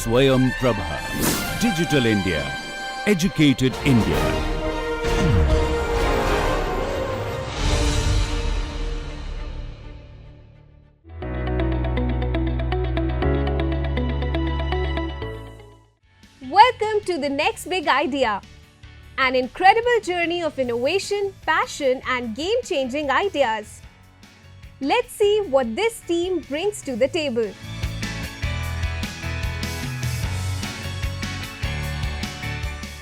Swayam Prabha. Digital India. Educated India. Welcome to the next big idea. An incredible journey of innovation, passion, and game-changing ideas. Let's see what this team brings to the table.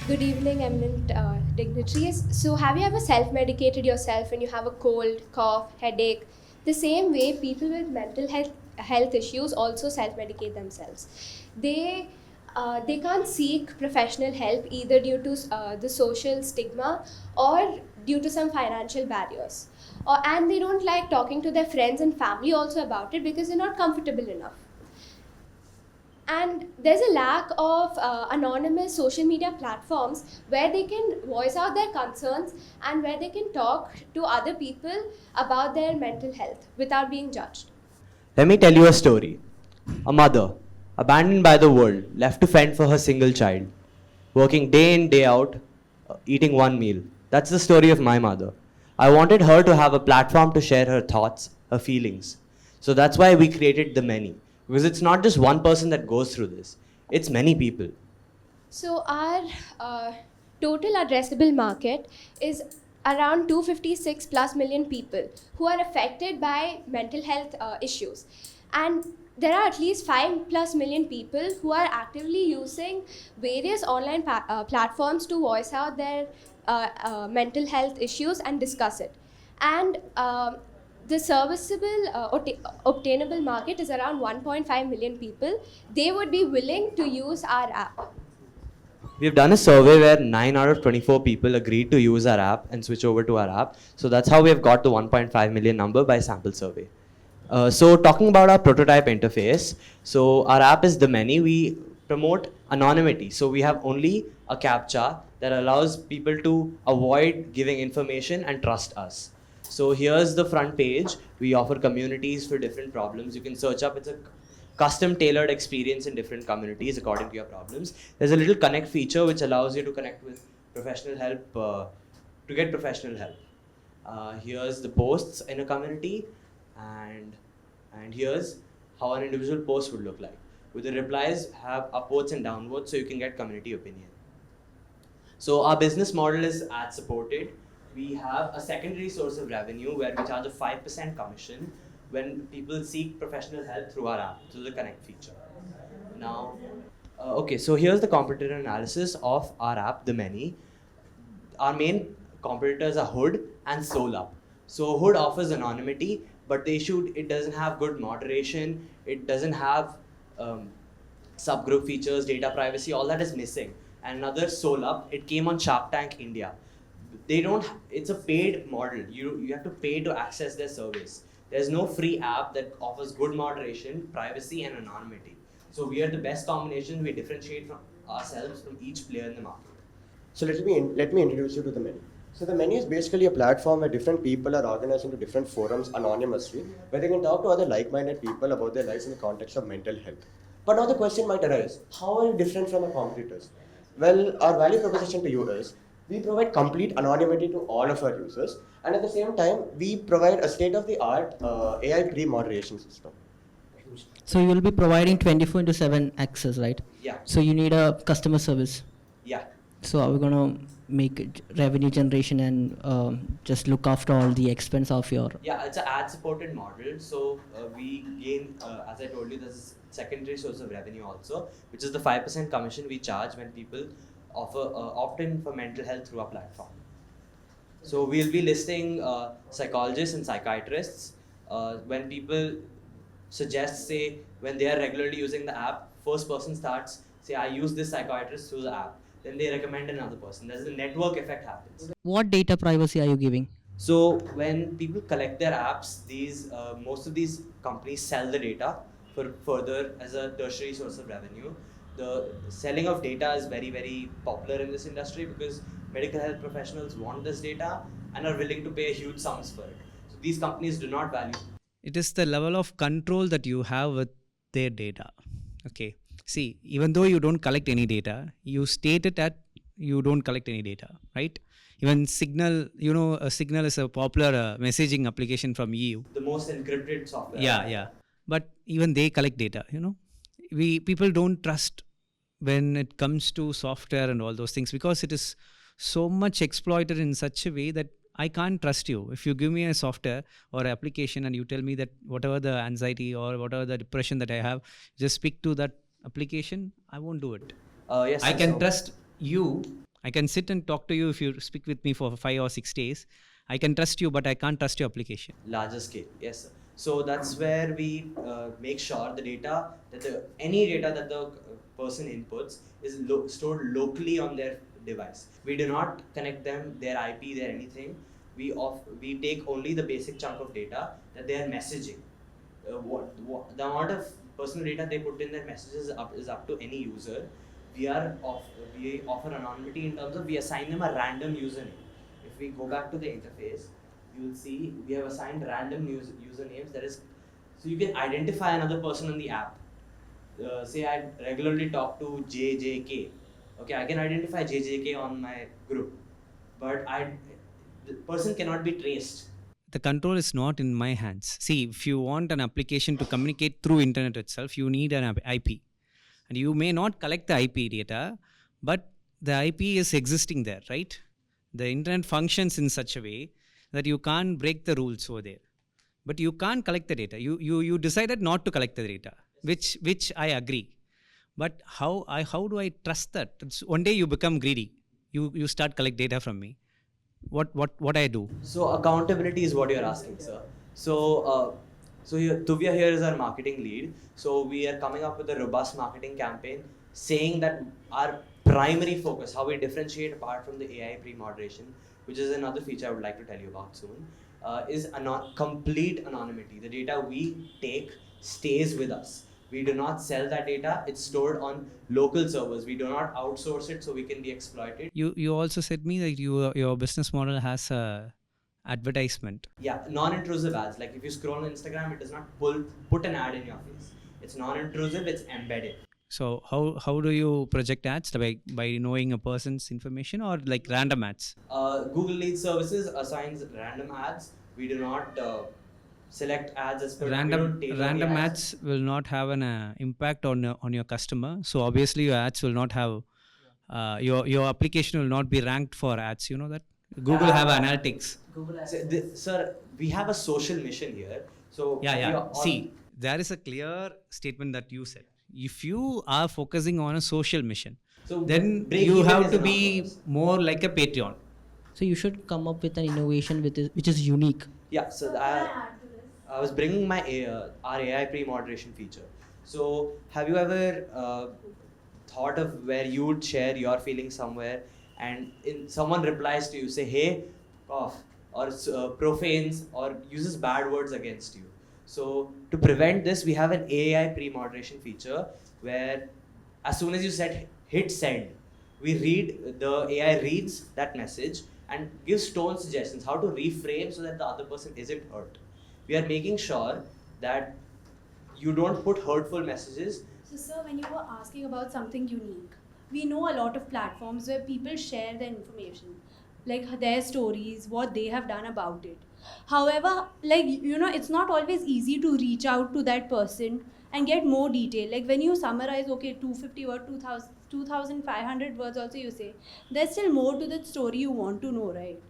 Good evening, eminent dignitaries. So, have you ever self-medicated yourself when you have a cold, cough, headache? The same way, people with mental health issues also self-medicate themselves. They can't seek professional help either due to the social stigma or due to some financial barriers. And they don't like talking to their friends and family also about it because they're not comfortable enough. And there's a lack of anonymous social media platforms where they can voice out their concerns and where they can talk to other people about their mental health without being judged. Let me tell you a story. A mother, abandoned by the world, left to fend for her single child, working day in, day out, eating one meal. That's the story of my mother. I wanted her to have a platform to share her thoughts, her feelings. So that's why we created The Many. Because it's not just one person that goes through this, it's many people. So our total addressable market is around 256 plus million people who are affected by mental health issues. And there are at least 5 plus million people who are actively using various online platforms to voice out their mental health issues and discuss it. And the serviceable, obtainable market is around 1.5 million people. They would be willing to use our app. We've done a survey where 9 out of 24 people agreed to use our app and switch over to our app. So that's how we have got the 1.5 million number by sample survey. So talking about our prototype interface, so our app is The Many. We promote anonymity. So we have only a CAPTCHA that allows people to avoid giving information and trust us. So here's the front page. We offer communities for different problems. You can search up. It's a custom tailored experience in different communities according to your problems. There's a little connect feature which allows you to connect with professional help, to get professional help. Here's the posts in a community, and here's how an individual post would look like. With the replies, have upvotes and downvotes so you can get community opinion. So our business model is ad supported. We have a secondary source of revenue where we charge a 5% commission when people seek professional help through our app, through the Connect feature. Now, so here's the competitor analysis of our app, The Many. Our main competitors are Hood and SoulUp. So Hood offers anonymity, but it doesn't have good moderation. It doesn't have subgroup features, data privacy, all that is missing. And another SoulUp, it came on Shark Tank India. It's a paid model. You have to pay to access their service. There's no free app that offers good moderation, privacy, and anonymity. So we are the best combination. We differentiate from ourselves from each player in the market. So let me introduce you to The Many. So The Many is basically a platform where different people are organized into different forums anonymously, where they can talk to other like-minded people about their lives in the context of mental health. But now the question might arise, how are you different from our competitors? Well, our value proposition to you is, we provide complete anonymity to all of our users, and at the same time, we provide a state-of-the-art AI pre-moderation system. So you will be providing 24/7 access, right? Yeah. So you need a customer service. Yeah. So are we gonna make revenue generation and just look after all the expense of your? Yeah, it's an ad-supported model. So we gain, as I told you, there's a secondary source of revenue also, which is the 5% commission we charge when people opt in for mental health through our platform. So we'll be listing psychologists and psychiatrists. When people suggest, say, when they are regularly using the app, first person starts, say, I use this psychiatrist through the app. Then they recommend another person. There's a network effect happens. What data privacy are you giving? So when people collect their apps, most of these companies sell the data for further as a tertiary source of revenue. The selling of data is very, very popular in this industry because medical health professionals want this data and are willing to pay huge sums for it. So these companies do not value. It is the level of control that you have with their data. Okay. See, even though you don't collect any data, you state it that you don't collect any data, right? Even Signal, Signal is a popular messaging application from EU. The most encrypted software. Yeah. But even they collect data, we people don't trust when it comes to software and all those things, because it is so much exploited in such a way that I can't trust you. If you give me a software or application and you tell me that whatever the anxiety or whatever the depression that I have, just speak to that application, I won't do it. Yes, I sir. can So- trust you. I can sit and talk to you if you speak with me for 5 or 6 days. I can trust you, but I can't trust your application. Larger scale, yes, sir. So that's where we make sure the data any data that the person inputs is stored locally on their device. We do not connect them, their IP, their anything. We take only the basic chunk of data that they are messaging. What the amount of personal data they put in their messages is up to any user. We offer anonymity in terms of we assign them a random username. If we go back to the interface, you will see we have assigned random usernames. So you can identify another person in the app. Say I regularly talk to JJK. Okay, I can identify JJK on my group, but the person cannot be traced. The control is not in my hands. See, if you want an application to communicate through internet itself, you need an IP. And you may not collect the IP data, but the IP is existing there, right? The internet functions in such a way that you can't break the rules over there. But you can't collect the data. You decided not to collect the data, which I agree. But how do I trust that? One day you become greedy. You start collect data from me. What I do? So accountability is what you're asking, sir. So Tuvia here is our marketing lead. So we are coming up with a robust marketing campaign saying that our primary focus, how we differentiate apart from the AI pre-moderation, which is another feature I would like to tell you about soon, is complete anonymity. The data we take stays with us. We do not sell that data. It's stored on local servers. We do not outsource it so we can be exploited. You also said me that your business model has a advertisement. Yeah, non-intrusive ads. Like if you scroll on Instagram, it does not put an ad in your face. It's non-intrusive. It's embedded. So how do you project ads by knowing a person's information or like random ads? Google Lead Services assigns random ads. We do not select ads as per Random ads will not have an impact on your customer. So obviously your ads will not have your application will not be ranked for ads. You know that Google have analytics. Sir, we have a social mission here. So Yeah. See, there is a clear statement that you said. If you are focusing on a social mission, So then break you even have is to an be outcome. more like a Patreon. So you should come up with an innovation which is unique. Yeah, so I was bringing my our AI pre-moderation feature. So have you ever thought of where you would share your feelings somewhere and someone replies to you, say, hey, cough, or profanes or uses bad words against you? So to prevent this, we have an AI pre-moderation feature where as soon as you hit send, the AI reads that message and gives tone suggestions, how to reframe so that the other person isn't hurt. We are making sure that you don't put hurtful messages. So, sir, when you were asking about something unique, we know a lot of platforms where people share their information, like their stories, what they have done about it. However, it's not always easy to reach out to that person and get more detail. Like when you summarize, okay, 250 or 2,500 words also you say, there's still more to that story you want to know, right?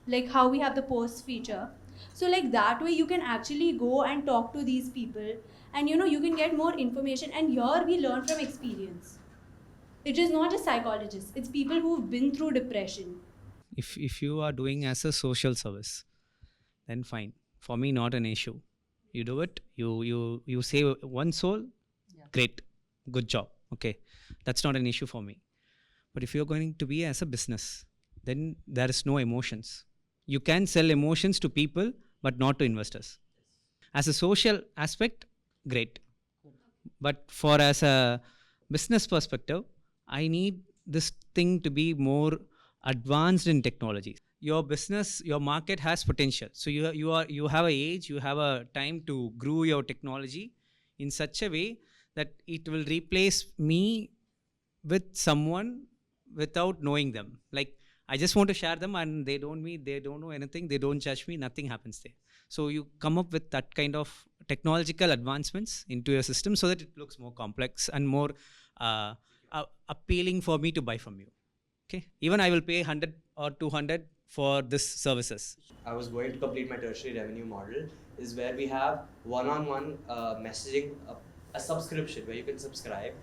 Like how we have the post feature. So like that way you can actually go and talk to these people and you can get more information, and here we learn from experience. It is not just psychologists, it's people who've been through depression. If you are doing as a social service, then fine. For me, not an issue. You do it. You save one soul. Great, good job. Okay, that's not an issue for me. But if you're going to be as a business, then there is no emotions. You can sell emotions to people, but not to investors. As a social aspect, great. But for as a business perspective, I need this thing to be more advanced in technology. Your business, your market has potential. So you have a age, you have a time to grow your technology in such a way that it will replace me with someone without knowing them. Like, I just want to share them and they don't know anything, they don't judge me, nothing happens there. So you come up with that kind of technological advancements into your system so that it looks more complex and more appealing for me to buy from you. Okay, even I will pay 100 or 200 for this services. I was going to complete my tertiary revenue model, is where we have one-on-one messaging, a subscription where you can subscribe.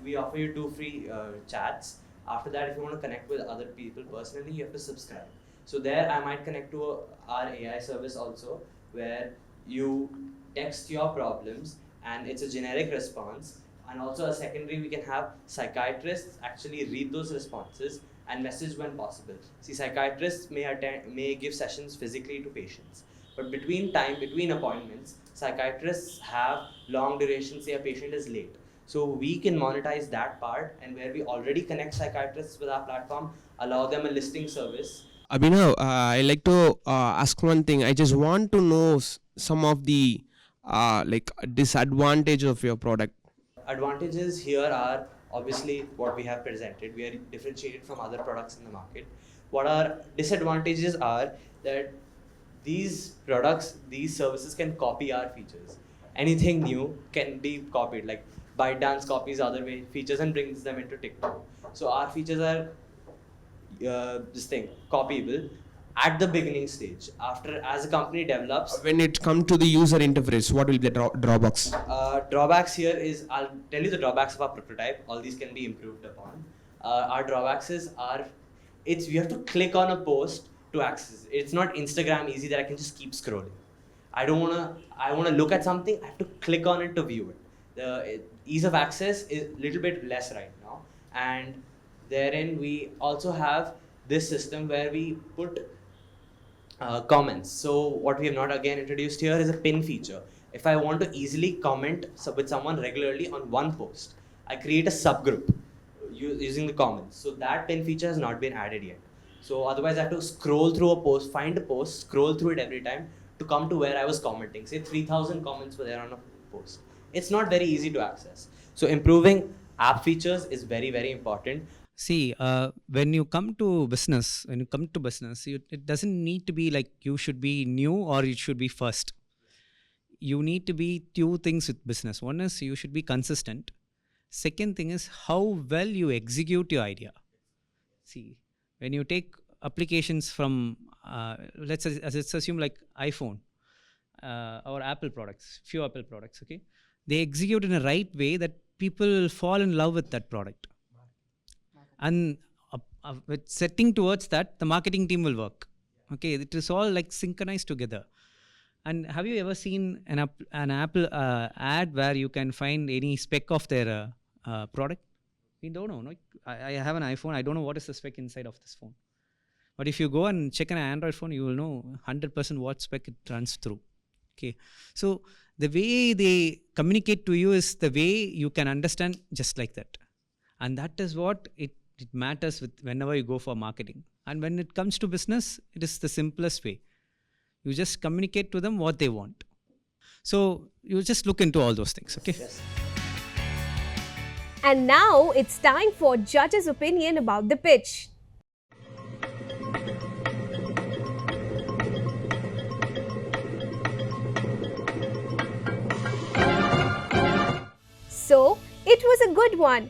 We offer you 2 free chats. After that, if you want to connect with other people personally, you have to subscribe. So there I might connect to our AI service also, where you text your problems and it's a generic response. And also a secondary, we can have psychiatrists actually read those responses and message when possible. See, psychiatrists may give sessions physically to patients, but between appointments, psychiatrists have long duration, say a patient is late. So we can monetize that part, and where we already connect psychiatrists with our platform, allow them a listing service. Abhinav, I like to ask one thing. I just want to know some of the disadvantage of your product. Advantages here are obviously what we have presented. We are differentiated from other products in the market. What our disadvantages are that these products, these services can copy our features. Anything new can be copied, like ByteDance copies other features and brings them into TikTok. So our features are copyable at the beginning stage. After, as a company develops, When it comes to the user interface, what will be the drawbacks? Drawbacks here is, I'll tell you the drawbacks of our prototype. All these can be improved upon. Our drawbacks we have to click on a post to access it. It's not Instagram easy that I can just keep scrolling. I want to look at something, I have to click on it to view it. The ease of access is a little bit less right now. And therein we also have this system where we put comments. So what we have not again introduced here is a pin feature. If I want to easily comment with someone regularly on one post, I create a subgroup using the comments. So that pin feature has not been added yet. So otherwise I have to scroll through a post, find a post, scroll through it every time to come to where I was commenting. Say 3,000 comments were there on a post. It's not very easy to access. So improving app features is very, very important. See, when you come to business, it doesn't need to be like you should be new or you should be first. You need to be 2 things with business. One is you should be consistent. Second thing is how well you execute your idea. See, when you take applications from, let's assume like iPhone or Apple products, few Apple products, okay? They execute in a right way that people will fall in love with that product. And with setting towards that, the marketing team will work. Okay, it is all like synchronized together. And have you ever seen an Apple ad where you can find any spec of their product? We don't know. No? I have an iPhone. I don't know what is the spec inside of this phone. But if you go and check an Android phone, you will know 100% what spec it runs through. Okay, so the way they communicate to you is the way you can understand just like that. And that is what it matters with whenever you go for marketing. And when it comes to business, it is the simplest way. You just communicate to them what they want. So you just look into all those things, okay? Yes. And now it's time for judges' opinion about the pitch. So, it was a good one.